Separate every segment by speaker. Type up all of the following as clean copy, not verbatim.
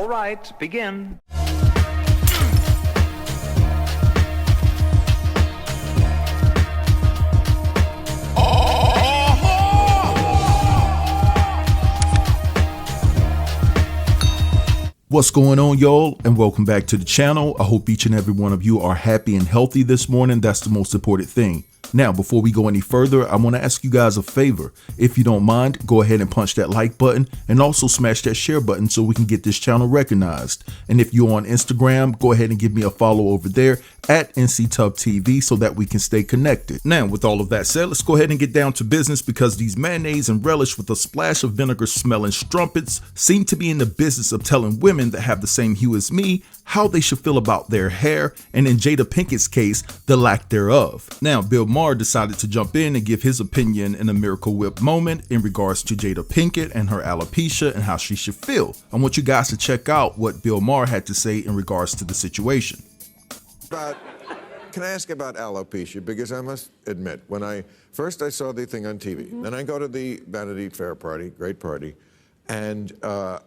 Speaker 1: All right, begin.
Speaker 2: What's going on, y'all, and welcome back to the channel. I hope each and every one of you are happy and healthy this morning. That's the most important thing. Now, before we go any further, I want to ask you guys a favor. If you don't mind, go ahead and punch that like button and also smash that share button so we can get this channel recognized. And if you're on Instagram, go ahead and give me a follow over there at NCTubTV so that we can stay connected. Now, with all of that said, let's go ahead and get down to business, because these mayonnaise and relish with a splash of vinegar smelling strumpets seem to be in the business of telling women that have the same hue as me how they should feel about their hair, and in Jada Pinket's case, the lack thereof. Now, Bill Maher decided to jump in and give his opinion in a Miracle Whip moment in regards to Jada Pinkett and her alopecia and how she should feel. I want you guys to check out what Bill Maher had to say in regards to the situation.
Speaker 3: Can I ask about alopecia? Because I must admit, when I saw the thing on TV, then I go to the Vanity Fair party, great party, and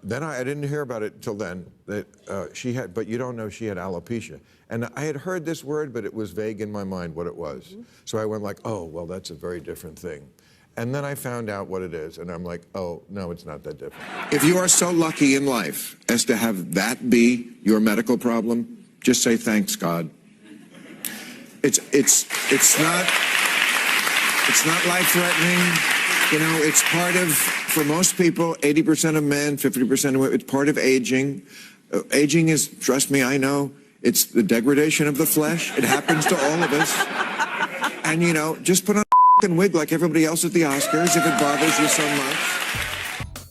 Speaker 3: then I didn't hear about it till then, that she had, but you don't know she had alopecia. And I had heard this word, but it was vague in my mind what it was. So I went like, oh, well, that's a very different thing. And then I found out what it is, and I'm like, oh, no, it's not that different. If you are so lucky in life as to have that be your medical problem, just say thanks, God. It's not life-threatening. You know, it's part of, for most people, 80% of men, 50% of women, it's part of aging. Aging is, trust me, I know, it's the degradation of the flesh. It happens to all of us. And, you know, just put on a wig like everybody else at the Oscars if it bothers you so much.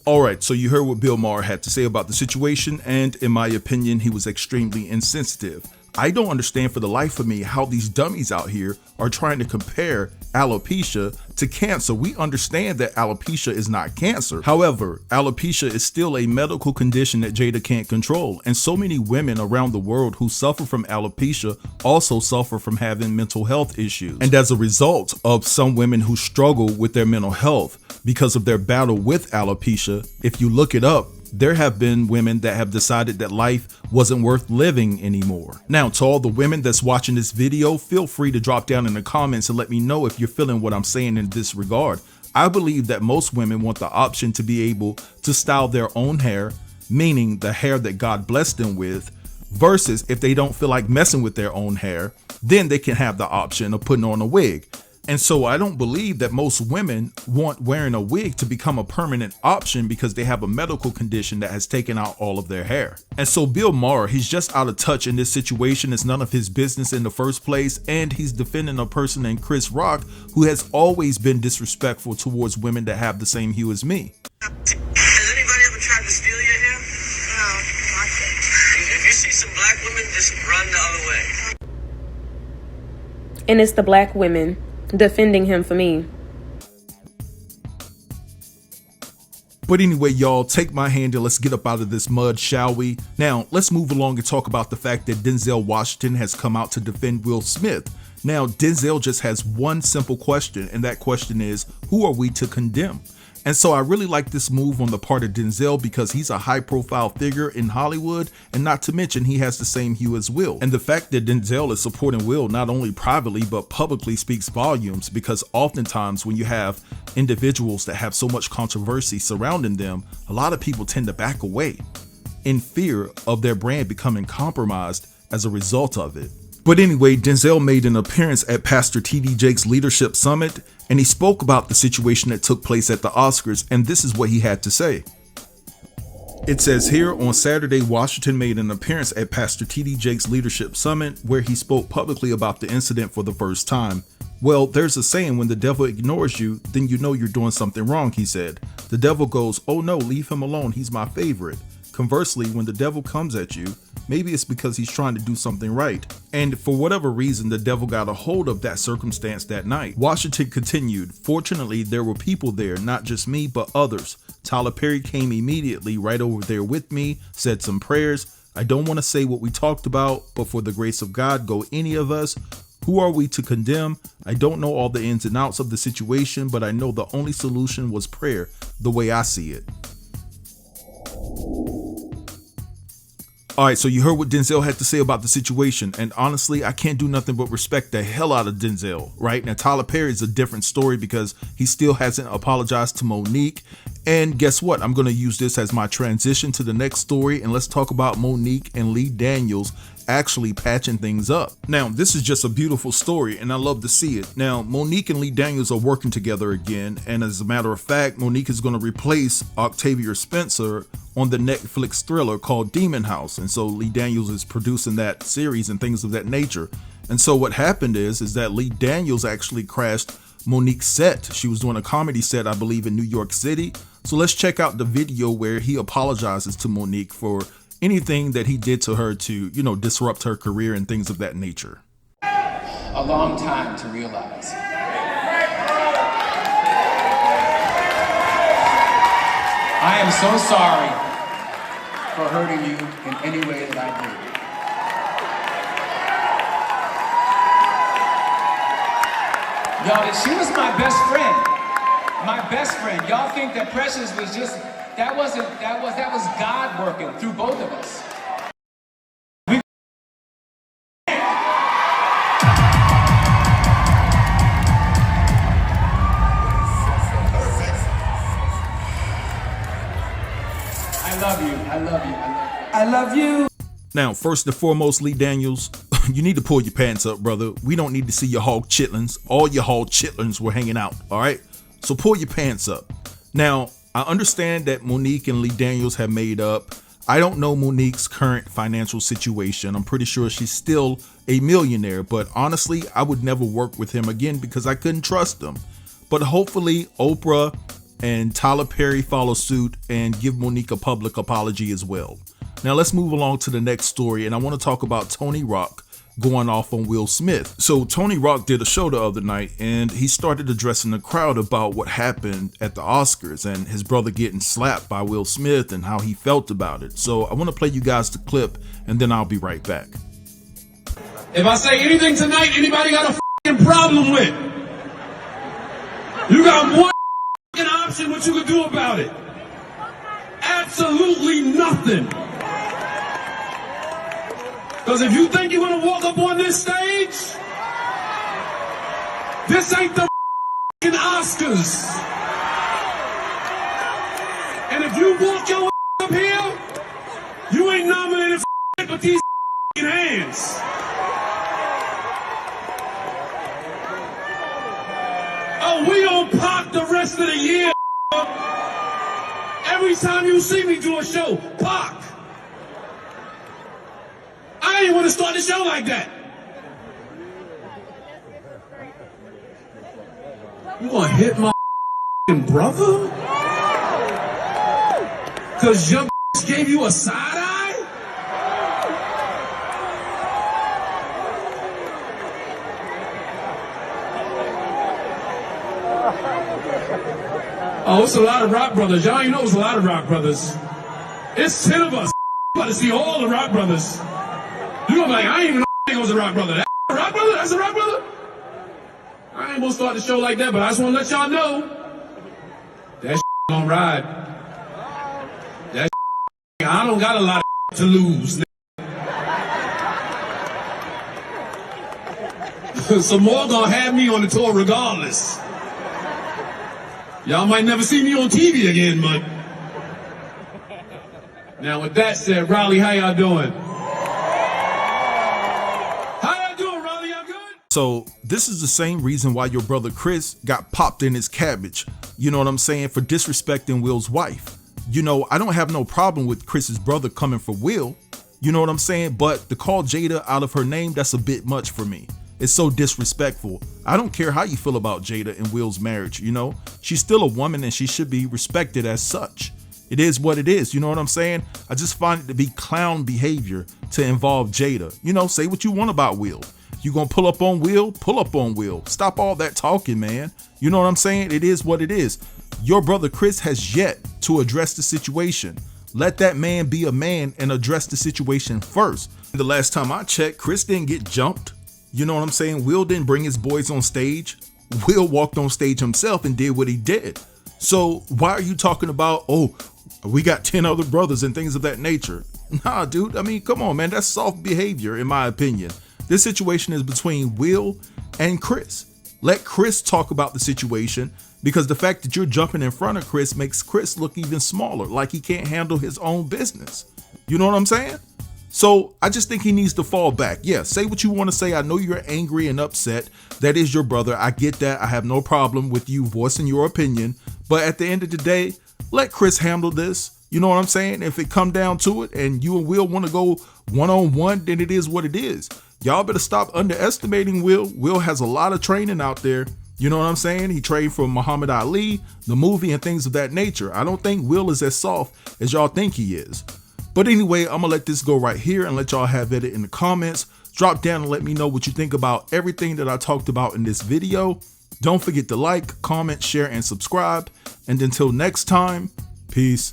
Speaker 2: All right, so you heard what Bill Maher had to say about the situation, and in my opinion, he was extremely insensitive. I don't understand for the life of me how these dummies out here are trying to compare alopecia to cancer. We understand that alopecia is not cancer. However, alopecia is still a medical condition that Jada can't control. And so many women around the world who suffer from alopecia also suffer from having mental health issues. And as a result of some women who struggle with their mental health because of their battle with alopecia, if you look it up, there have been women that have decided that life wasn't worth living anymore. Now, to all the women that's watching this video, feel free to drop down in the comments and let me know if you're feeling what I'm saying in this regard. I believe that most women want the option to be able to style their own hair, meaning the hair that God blessed them with, versus if they don't feel like messing with their own hair, then they can have the option of putting on a wig. And so I don't believe that most women want wearing a wig to become a permanent option because they have a medical condition that has taken out all of their hair. And so Bill Maher, he's just out of touch in this situation. It's none of his business in the first place. And he's defending a person named Chris Rock who has always been disrespectful towards women that have the same hue as me.
Speaker 4: Has anybody ever tried to steal your hair? No, not yet. If you see some black women, just run the other way.
Speaker 5: And it's the black women defending him for me.
Speaker 2: But anyway, y'all, take my hand and let's get up out of this mud, shall we? Now, let's move along and talk about the fact that Denzel Washington has come out to defend Will Smith. Now, Denzel just has one simple question, and that question is, who are we to condemn? And so I really like this move on the part of Denzel because he's a high-profile figure in Hollywood, and not to mention he has the same hue as Will. And the fact that Denzel is supporting Will not only privately but publicly speaks volumes, because oftentimes when you have individuals that have so much controversy surrounding them, a lot of people tend to back away in fear of their brand becoming compromised as a result of it. But anyway, Denzel made an appearance at Pastor T.D. Jakes' Leadership Summit, and he spoke about the situation that took place at the Oscars, and this is what he had to say. It says here, on Saturday, Washington made an appearance at Pastor T.D. Jakes' Leadership Summit, where he spoke publicly about the incident for the first time. Well, there's a saying, when the devil ignores you, then you know you're doing something wrong, he said. The devil goes, oh no, leave him alone, he's my favorite. Conversely, when the devil comes at you, maybe it's because he's trying to do something right. And for whatever reason, the devil got a hold of that circumstance that night. Washington continued, fortunately, there were people there, not just me, but others. Tyler Perry came immediately right over there with me, said some prayers. I don't want to say what we talked about, but for the grace of God, go any of us. Who are we to condemn? I don't know all the ins and outs of the situation, but I know the only solution was prayer, the way I see it. All right, so you heard what Denzel had to say about the situation, and honestly, I can't do nothing but respect the hell out of Denzel, right? Now, Tyler Perry is a different story because he still hasn't apologized to Monique, and guess what? I'm going to use this as my transition to the next story, and let's talk about Monique and Lee Daniels actually patching things up. Now, this is just a beautiful story, and I love to see it. Now, Monique and Lee Daniels are working together again, and as a matter of fact, Monique is going to replace Octavia Spencer on the Netflix thriller called Demon House, and so Lee Daniels is producing that series and things of that nature. And so what happened is that Lee Daniels actually crashed Monique's set. She was doing a comedy set, I believe, in New York City. So let's check out the video where he apologizes to Monique for anything that he did to her to, you know, disrupt her career and things of that nature.
Speaker 1: A long time to realize. I am so sorry for hurting you in any way that I did. Y'all, she was my best friend. My best friend. Y'all think that Precious was just, that was God working through both of us. I love you. I love you. I love you.
Speaker 2: Now, first and foremost, Lee Daniels, you need to pull your pants up, brother. We don't need to see your hog chitlins. All your hog chitlins were hanging out, all right? So pull your pants up. Now, I understand that Monique and Lee Daniels have made up. I don't know Monique's current financial situation. I'm pretty sure she's still a millionaire, but honestly, I would never work with him again because I couldn't trust him. But hopefully, Oprah and Tyler Perry follow suit and give Monique a public apology as well. Now let's move along to the next story, and I want to talk about Tony Rock going off on Will Smith. So Tony Rock did a show the other night, and he started addressing the crowd about what happened at the Oscars and his brother getting slapped by Will Smith and how he felt about it. So I want to play you guys the clip, and then I'll be right back.
Speaker 6: If I say anything tonight, anybody got a f***ing problem with? You got one f***ing option what you can do about it. Absolutely nothing. Because if you think you're going to walk up on this stage, this ain't the f***ing Oscars. And if you walk your up here, you ain't nominated for but these f***ing hands. Oh, we on Pac the rest of the year. Every time you see me do a show, Pac. I ain't want to start the show like that. You gonna hit my brother? Cause your gave you a side eye? Oh, it's a lot of rock brothers. Y'all ain't know it's a lot of rock brothers. It's 10 of us. About to see all the rock brothers. You gonna be like, I ain't even know it was a rock brother. That's a rock brother? That's a rock brother? I ain't gonna start the show like that, but I just wanna let y'all know that gonna ride. That I don't got a lot of to lose. Some more gonna have me on the tour regardless. Y'all might never see me on TV again, but now with that said, Riley, how y'all doing?
Speaker 2: So this is the same reason why your brother Chris got popped in his cabbage, you know what I'm saying, for disrespecting Will's wife. You know, I don't have no problem with Chris's brother coming for Will, you know what I'm saying, but to call Jada out of her name, that's a bit much for me. It's so disrespectful. I don't care how you feel about Jada and Will's marriage, you know, she's still a woman and she should be respected as such. It is what it is, you know what I'm saying? I just find it to be clown behavior to involve Jada. You know, say what you want about Will. You gonna pull up on Will? Pull up on Will. Stop all that talking, man. You know what I'm saying? It is what it is. Your brother Chris has yet to address the situation. Let that man be a man and address the situation first. The last time I checked, Chris didn't get jumped. You know what I'm saying? Will didn't bring his boys on stage. Will walked on stage himself and did what he did. So why are you talking about, oh, we got 10 other brothers and things of that nature? Nah, dude. I mean, come on, man. That's soft behavior, in my opinion. This situation is between Will and Chris. Let Chris talk about the situation, because the fact that you're jumping in front of Chris makes Chris look even smaller, like he can't handle his own business. You know what I'm saying? So I just think he needs to fall back. Yeah, say what you want to say. I know you're angry and upset. That is your brother. I get that. I have no problem with you voicing your opinion. But at the end of the day, let Chris handle this. You know what I'm saying? If it come down to it and you and Will want to go one-on-one, then it is what it is. Y'all better stop underestimating Will. Will has a lot of training out there. You know what I'm saying? He trained from Muhammad Ali, the movie, and things of that nature. I don't think Will is as soft as y'all think he is. But anyway, I'm going to let this go right here and let y'all have it in the comments. Drop down and let me know what you think about everything that I talked about in this video. Don't forget to like, comment, share, and subscribe. And until next time, peace.